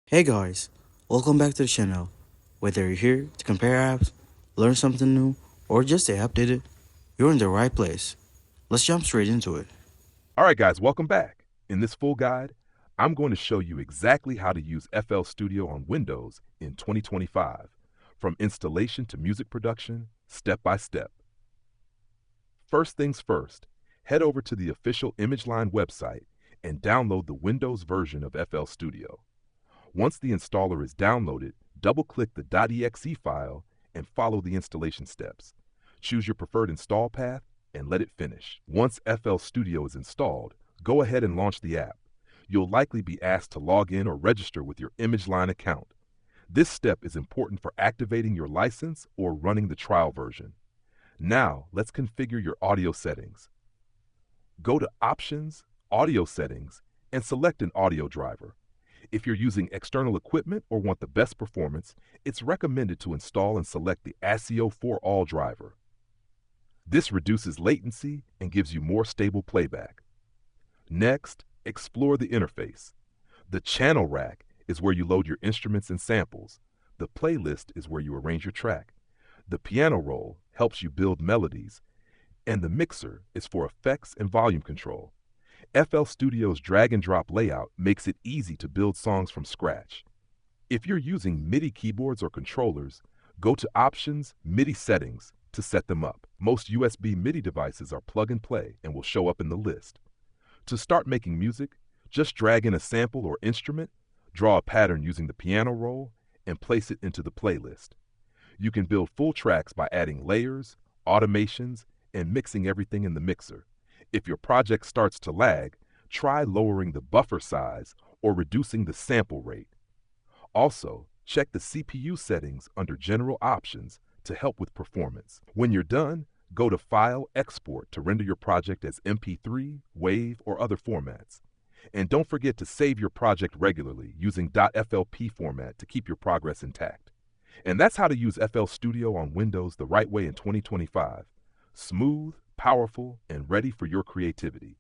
Hey guys, welcome back to the channel. Whether you're here to compare apps, learn something new, or just stay updated, you're in the right place. Let's jump straight into it. All right, guys, welcome back. In this full guide, I'm going to show you exactly how to use FL Studio on Windows in 2025, from installation to music production, step by step. First things first, head over to the official ImageLine website and download the Windows version of FL Studio. Once the installer is downloaded, double-click the .exe file and follow the installation steps. Choose your preferred install path and let it finish. Once FL Studio is installed, go ahead and launch the app. You'll likely be asked to log in or register with your ImageLine account. This step is important for activating your license or running the trial version. Now, let's configure your audio settings. Go to Options, Audio Settings, and select an audio driver. If you're using external equipment or want the best performance, it's recommended to install and select the ASIO for All driver. This reduces latency and gives you more stable playback. Next, explore the interface. The channel rack is where you load your instruments and samples. The playlist is where you arrange your track. The piano roll helps you build melodies, and the mixer is for effects and volume control. FL Studio's drag and drop layout makes it easy to build songs from scratch. If you're using MIDI keyboards or controllers, go to Options, MIDI Settings to set them up. Most USB MIDI devices are plug and play and will show up in the list. To start making music, just drag in a sample or instrument, draw a pattern using the piano roll, and place it into the playlist. You can build full tracks by adding layers, automations, and mixing everything in the mixer. If your project starts to lag, try lowering the buffer size or reducing the sample rate. Also, check the CPU settings under General Options to help with performance. When you're done, go to File, Export to render your project as MP3, WAV, or other formats. And don't forget to save your project regularly using .flp format to keep your progress intact. And that's how to use FL Studio on Windows the right way in 2025. Smooth, powerful, and ready for your creativity.